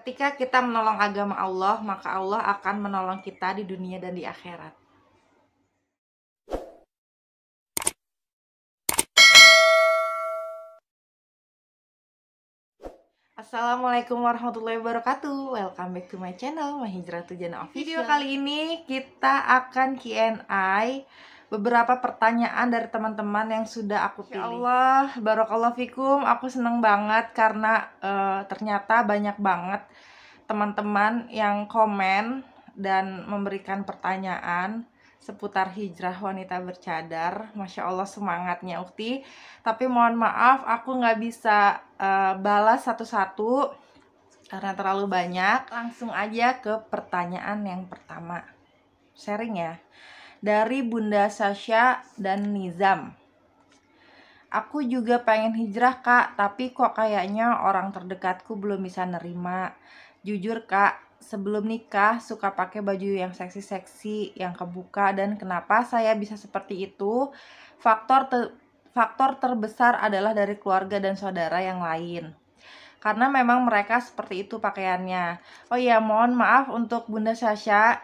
Ketika kita menolong agama Allah, maka Allah akan menolong kita di dunia dan di akhirat. Assalamualaikum warahmatullahi wabarakatuh. Welcome back to my channel, Mahijrah Tujana Official. Video kali ini kita akan Q&A beberapa pertanyaan dari teman-teman yang sudah aku pilih. Ya Allah, barakallahu fikum. Aku seneng banget karena ternyata banyak banget teman-teman yang komen dan memberikan pertanyaan seputar hijrah wanita bercadar. Masya Allah, semangatnya Ukti. Tapi mohon maaf, aku nggak bisa balas satu-satu karena terlalu banyak. Langsung aja ke pertanyaan yang pertama. Sharing ya. Dari Bunda Sasha dan Nizam. Aku juga pengen hijrah kak, tapi kok kayaknya orang terdekatku belum bisa nerima. Jujur kak, sebelum nikah suka pakai baju yang seksi-seksi, yang kebuka, dan kenapa saya bisa seperti itu? Faktor terbesar adalah dari keluarga dan saudara yang lain. Karena memang mereka seperti itu pakaiannya. Oh iya, mohon maaf untuk Bunda Sasha.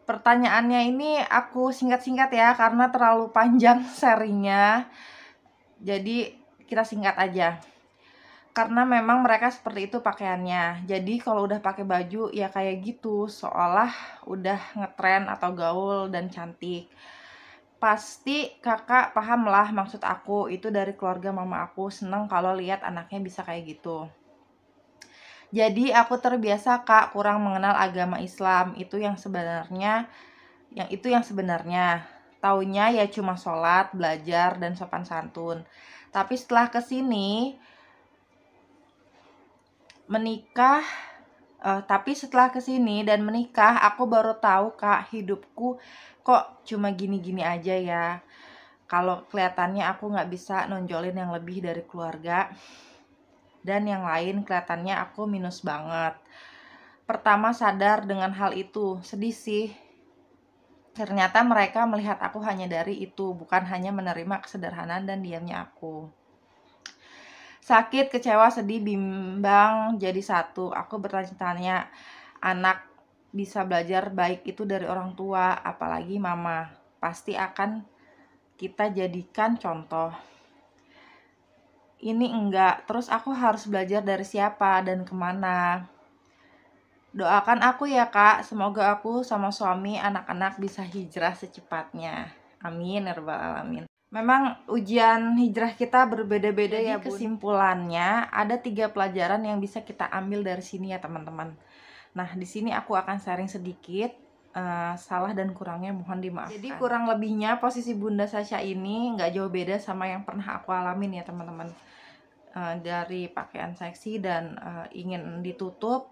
Pertanyaannya ini aku singkat-singkat ya, karena terlalu panjang serinya. Jadi kita singkat aja. Karena memang mereka seperti itu pakaiannya. Jadi kalau udah pakai baju ya kayak gitu, seolah udah ngetren atau gaul dan cantik. Pasti kakak paham lah maksud aku. Itu dari keluarga mama aku, seneng kalau lihat anaknya bisa kayak gitu. Jadi aku terbiasa kak kurang mengenal agama Islam. Itu yang sebenarnya taunya ya cuma sholat, belajar, dan sopan santun. Tapi setelah kesini menikah dan menikah, aku baru tahu kak, hidupku kok cuma gini-gini aja ya. Kalau kelihatannya aku nggak bisa nonjolin yang lebih dari keluarga, dan yang lain kelihatannya aku minus banget. Pertama sadar dengan hal itu, sedih sih. Ternyata mereka melihat aku hanya dari itu, bukan hanya menerima kesederhanaan dan diamnya aku. Sakit, kecewa, sedih, bimbang jadi satu. Aku bertanya-tanya, anak bisa belajar baik itu dari orang tua, apalagi mama. Pasti akan kita jadikan contoh. Ini enggak, terus aku harus belajar dari siapa dan kemana? Doakan aku ya kak, semoga aku sama suami, anak-anak bisa hijrah secepatnya. Amin ya rabbal alamin. Memang ujian hijrah kita berbeda-beda ya bun. Kesimpulannya ada 3 pelajaran yang bisa kita ambil dari sini ya teman-teman. Nah di sini aku akan sharing sedikit, salah dan kurangnya mohon dimaafkan. Jadi kurang lebihnya posisi Bunda Sasha ini nggak jauh beda sama yang pernah aku alamin ya teman-teman. Dari pakaian seksi dan ingin ditutup,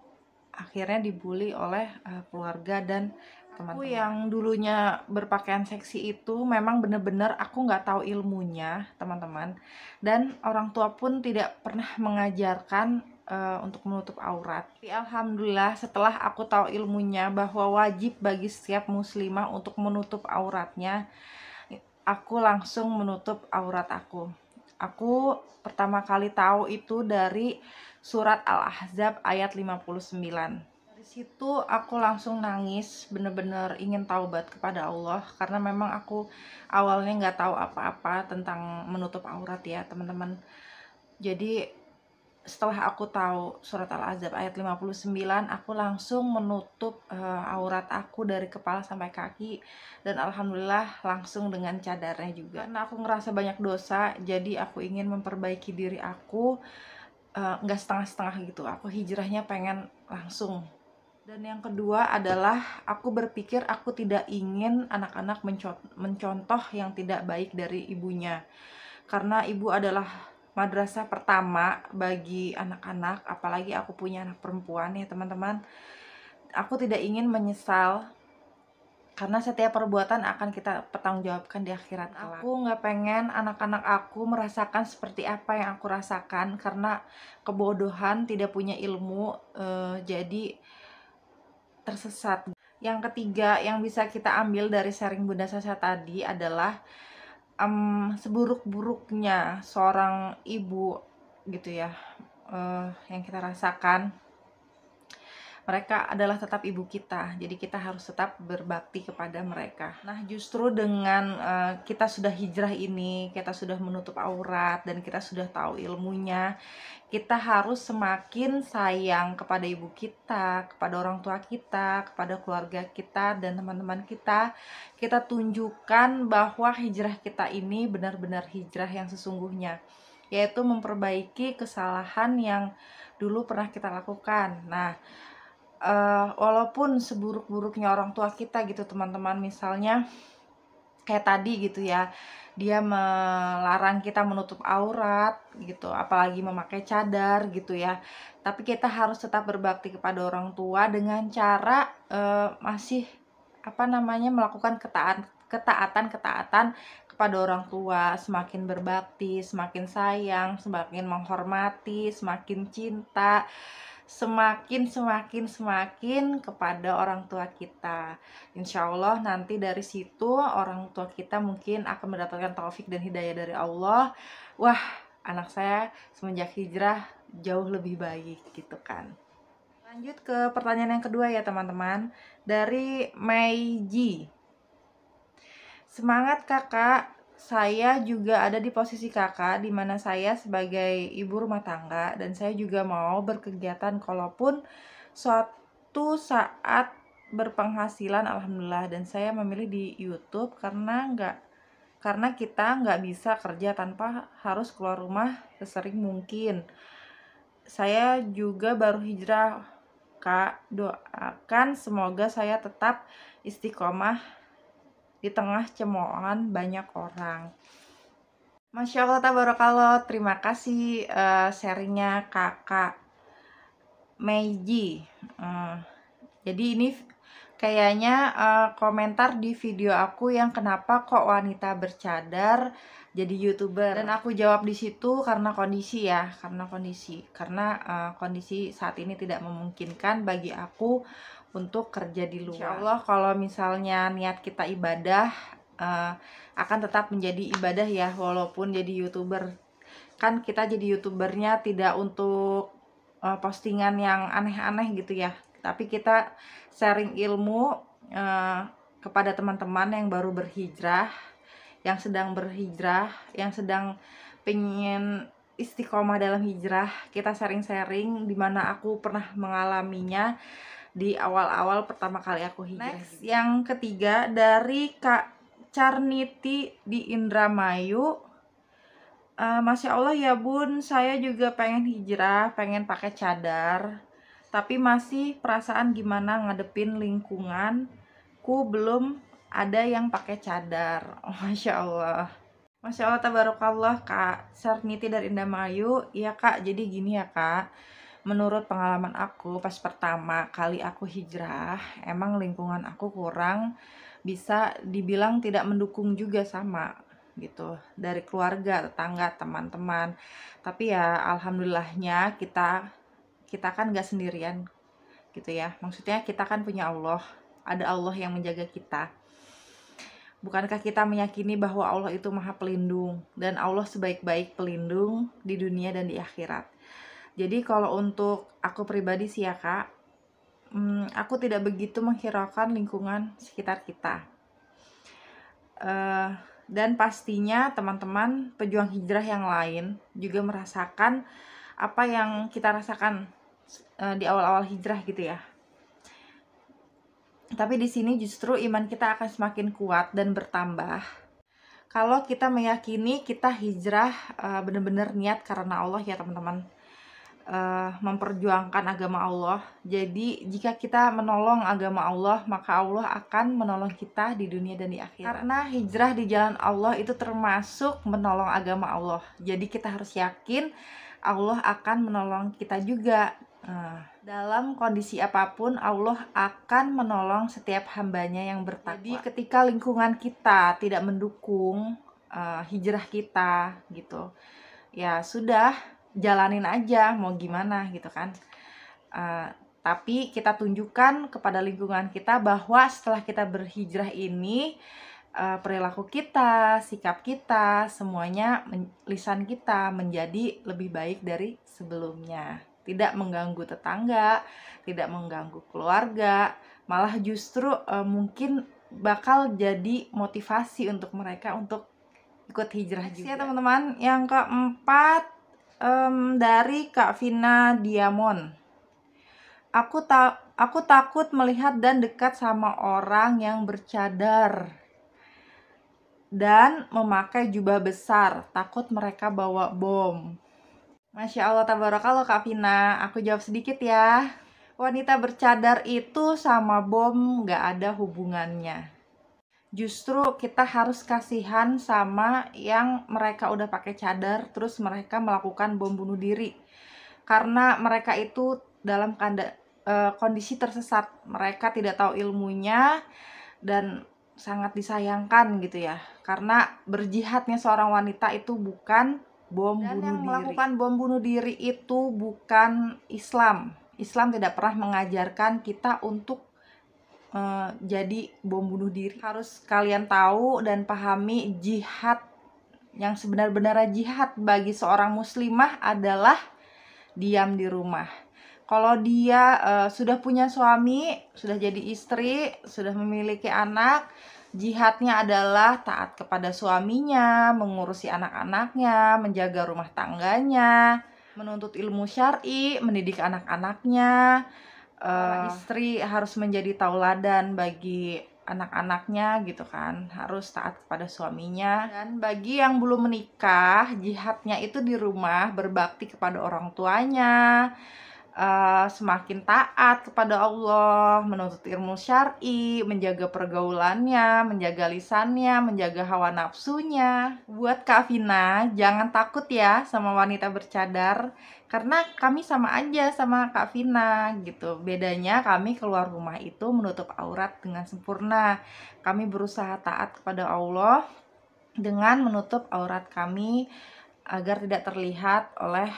akhirnya dibully oleh keluarga dan teman-teman. Aku yang dulunya berpakaian seksi itu memang bener-bener aku nggak tahu ilmunya teman-teman, dan orang tua pun tidak pernah mengajarkan untuk menutup aurat. Tapi alhamdulillah setelah aku tahu ilmunya bahwa wajib bagi setiap muslimah untuk menutup auratnya, aku langsung menutup aurat aku. Aku pertama kali tahu itu dari surat Al-Ahzab ayat 59. Dari situ aku langsung nangis, bener-bener ingin taubat kepada Allah. Karena memang aku awalnya nggak tahu apa-apa tentang menutup aurat ya teman-teman. Jadi setelah aku tahu surat Al-Ahzab ayat 59, aku langsung menutup aurat aku dari kepala sampai kaki, dan alhamdulillah langsung dengan cadarnya juga. Karena aku ngerasa banyak dosa, jadi aku ingin memperbaiki diri aku, nggak setengah-setengah gitu. Aku hijrahnya pengen langsung. Dan yang kedua adalah aku berpikir aku tidak ingin anak-anak mencontoh yang tidak baik dari ibunya, karena ibu adalah madrasah pertama bagi anak-anak, apalagi aku punya anak perempuan ya teman-teman. Aku tidak ingin menyesal, karena setiap perbuatan akan kita pertanggungjawabkan di akhirat kelak. Aku nggak pengen anak-anak aku merasakan seperti apa yang aku rasakan, karena kebodohan, tidak punya ilmu, jadi tersesat. Yang ketiga yang bisa kita ambil dari sharing Bunda Sasha tadi adalah seburuk-buruknya seorang ibu gitu ya, yang kita rasakan, mereka adalah tetap ibu kita, jadi kita harus tetap berbakti kepada mereka. Nah, justru dengan kita sudah hijrah ini, kita sudah menutup aurat dan kita sudah tahu ilmunya, kita harus semakin sayang kepada ibu kita, kepada orang tua kita, kepada keluarga kita dan teman-teman kita. Kita tunjukkan bahwa hijrah kita ini benar-benar hijrah yang sesungguhnya, yaitu memperbaiki kesalahan yang dulu pernah kita lakukan. Nah, walaupun seburuk-buruknya orang tua kita gitu teman-teman, misalnya kayak tadi gitu ya, dia melarang kita menutup aurat gitu, apalagi memakai cadar gitu ya, tapi kita harus tetap berbakti kepada orang tua dengan cara masih melakukan ketaatan kepada orang tua, semakin berbakti, semakin sayang, semakin menghormati, semakin cinta, semakin kepada orang tua kita. Insya Allah nanti dari situ orang tua kita mungkin akan mendapatkan taufik dan hidayah dari Allah. Wah, anak saya semenjak hijrah jauh lebih baik gitu kan. Lanjut ke pertanyaan yang kedua ya teman-teman, dari Meiji. Semangat kakak, saya juga ada di posisi kakak, di mana saya sebagai ibu rumah tangga dan saya juga mau berkegiatan kalaupun suatu saat berpenghasilan, alhamdulillah. Dan saya memilih di YouTube karena kita nggak bisa kerja tanpa harus keluar rumah sesering mungkin. Saya juga baru hijrah kak, doakan semoga saya tetap istiqomah di tengah cemoohan banyak orang. Masya Allah, tabarakallah. Terima kasih sharingnya kakak Meiji. Jadi ini kayaknya komentar di video aku yang kenapa kok wanita bercadar jadi YouTuber, dan aku jawab di situ karena kondisi ya, karena kondisi saat ini tidak memungkinkan bagi aku untuk kerja di luar. Insya Allah kalau misalnya niat kita ibadah, akan tetap menjadi ibadah ya, walaupun jadi YouTuber. Kan kita jadi YouTubernya tidak untuk postingan yang aneh-aneh gitu ya, tapi kita sharing ilmu kepada teman-teman yang baru berhijrah, yang sedang berhijrah, yang sedang pengen istiqomah dalam hijrah. Kita sharing-sharing dimana aku pernah mengalaminya di awal-awal pertama kali aku hijrah. Next, yang ketiga dari Kak Carniti di Indramayu. Masya Allah ya bun, saya juga pengen hijrah, pengen pakai cadar, tapi masih perasaan gimana ngadepin lingkunganku, belum ada yang pakai cadar. Masya Allah. Masya Allah, tabarakallah Kak Carniti dari Indramayu. Iya Kak, jadi gini ya Kak, menurut pengalaman aku pas pertama kali aku hijrah, emang lingkungan aku kurang, bisa dibilang tidak mendukung juga sama gitu, dari keluarga, tetangga, teman-teman. Tapi ya alhamdulillahnya kita kan gak sendirian gitu ya, maksudnya kita kan punya Allah, ada Allah yang menjaga kita. Bukankah kita meyakini bahwa Allah itu maha pelindung, dan Allah sebaik-baik pelindung di dunia dan di akhirat. Jadi kalau untuk aku pribadi sih ya Kak, aku tidak begitu menghiraukan lingkungan sekitar kita. Dan pastinya teman-teman pejuang hijrah yang lain juga merasakan apa yang kita rasakan di awal-awal hijrah gitu ya. Tapi di sini justru iman kita akan semakin kuat dan bertambah kalau kita meyakini kita hijrah benar-benar niat karena Allah ya teman-teman. Memperjuangkan agama Allah. Jadi jika kita menolong agama Allah, maka Allah akan menolong kita di dunia dan di akhirat. Karena hijrah di jalan Allah itu termasuk menolong agama Allah. Jadi kita harus yakin Allah akan menolong kita juga. Dalam kondisi apapun Allah akan menolong setiap hambanya yang bertakwa. Jadi ketika lingkungan kita tidak mendukung hijrah kita gitu, ya sudah, jalanin aja, mau gimana gitu kan. Tapi kita tunjukkan kepada lingkungan kita bahwa setelah kita berhijrah ini perilaku kita, sikap kita, semuanya lisan kita menjadi lebih baik dari sebelumnya. Tidak mengganggu tetangga, tidak mengganggu keluarga, malah justru mungkin bakal jadi motivasi untuk mereka untuk ikut hijrah juga. Ya teman-teman, yang keempat dari Kak Vina Diamond. Aku takut melihat dan dekat sama orang yang bercadar dan memakai jubah besar, takut mereka bawa bom. Masya Allah, tabarakallah Kak Vina. Aku jawab sedikit ya. Wanita bercadar itu sama bom gak ada hubungannya. Justru kita harus kasihan sama yang mereka udah pakai cadar terus mereka melakukan bom bunuh diri. Karena mereka itu dalam kondisi tersesat. Mereka tidak tahu ilmunya dan sangat disayangkan gitu ya. Karena berjihadnya seorang wanita itu bukan bom bunuh diri. Melakukan bom bunuh diri itu bukan Islam. Islam tidak pernah mengajarkan kita untuk jadi bom bunuh diri. Harus kalian tahu dan pahami jihad yang sebenar-benarnya jihad bagi seorang muslimah adalah diam di rumah. Kalau dia sudah punya suami, sudah jadi istri, sudah memiliki anak, jihadnya adalah taat kepada suaminya, mengurusi anak-anaknya, menjaga rumah tangganya, menuntut ilmu syar'i, mendidik anak-anaknya. Istri harus menjadi tauladan bagi anak-anaknya gitu kan, harus taat kepada suaminya. Dan bagi yang belum menikah, jihadnya itu di rumah, berbakti kepada orang tuanya, semakin taat kepada Allah, menuntut ilmu syar'i, menjaga pergaulannya, menjaga lisannya, menjaga hawa nafsunya. Buat Kak Vina, jangan takut ya sama wanita bercadar, karena kami sama aja sama Kak Vina gitu. Bedanya kami keluar rumah itu menutup aurat dengan sempurna. Kami berusaha taat kepada Allah dengan menutup aurat kami agar tidak terlihat oleh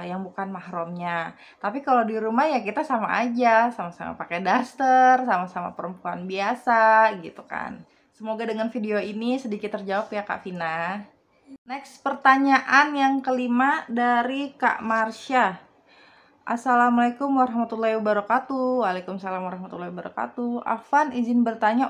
yang bukan mahramnya. Tapi kalau di rumah ya kita sama aja, sama-sama pakai daster, sama-sama perempuan biasa gitu kan. Semoga dengan video ini sedikit terjawab ya Kak Vina. Next, pertanyaan yang kelima dari Kak Marsha. Assalamualaikum warahmatullahi wabarakatuh. Waalaikumsalam warahmatullahi wabarakatuh. Afwan izin bertanya,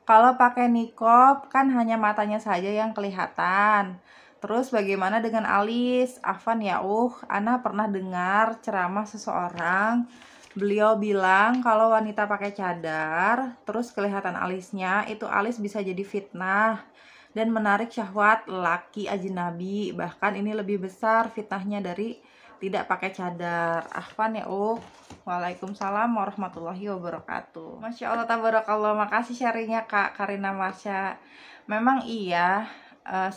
kalau pakai niqab kan hanya matanya saja yang kelihatan. Terus bagaimana dengan alis? Afwan ya, Ana pernah dengar ceramah seseorang. Beliau bilang kalau wanita pakai cadar, terus kelihatan alisnya, itu alis bisa jadi fitnah dan menarik syahwat laki ajnabi. Bahkan ini lebih besar fitnahnya dari tidak pakai cadar. Afwan ya, Waalaikumsalam warahmatullahi wabarakatuh. Masya Allah, tabarakallah. Makasih sharingnya Kak Karina Marsha. Memang iya,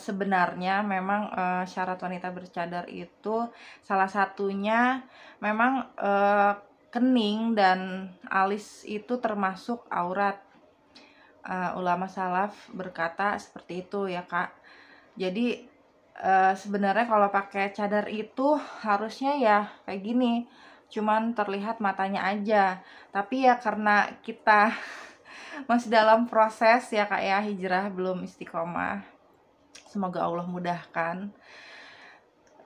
sebenarnya memang syarat wanita bercadar itu salah satunya memang kening dan alis itu termasuk aurat. Ulama salaf berkata seperti itu ya Kak. Jadi sebenarnya kalau pakai cadar itu harusnya ya kayak gini, cuman terlihat matanya aja. Tapi ya karena kita masih dalam proses ya Kak ya, hijrah belum istiqomah, semoga Allah mudahkan.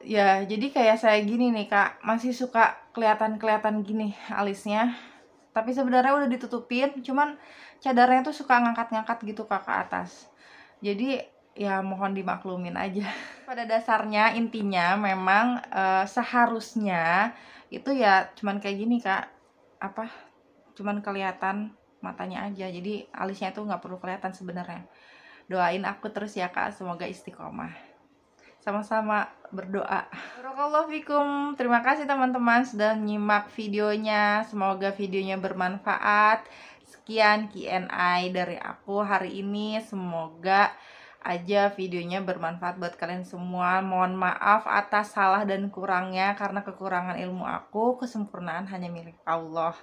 Ya jadi kayak saya gini nih Kak, masih suka kelihatan gini alisnya, tapi sebenarnya udah ditutupin, cuman cadarnya tuh suka ngangkat-ngangkat gitu Kak ke atas. Jadi ya mohon dimaklumin aja. Pada dasarnya intinya memang seharusnya itu ya cuman kayak gini Kak, cuman kelihatan matanya aja, jadi alisnya tuh nggak perlu kelihatan sebenarnya. Doain aku terus ya Kak, semoga istiqomah. Sama-sama berdoa. Barakallahu fikum. Terima kasih teman-teman sudah nyimak videonya. Semoga videonya bermanfaat. Sekian Q&A dari aku hari ini. Semoga aja videonya bermanfaat buat kalian semua. Mohon maaf atas salah dan kurangnya, karena kekurangan ilmu aku, kesempurnaan hanya milik Allah.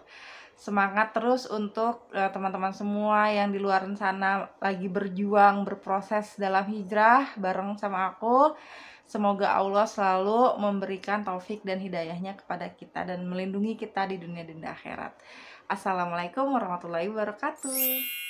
Semangat terus untuk teman-teman semua yang di luar sana lagi berjuang, berproses dalam hijrah bareng sama aku. Semoga Allah selalu memberikan taufik dan hidayahnya kepada kita dan melindungi kita di dunia dan di akhirat. Assalamualaikum warahmatullahi wabarakatuh.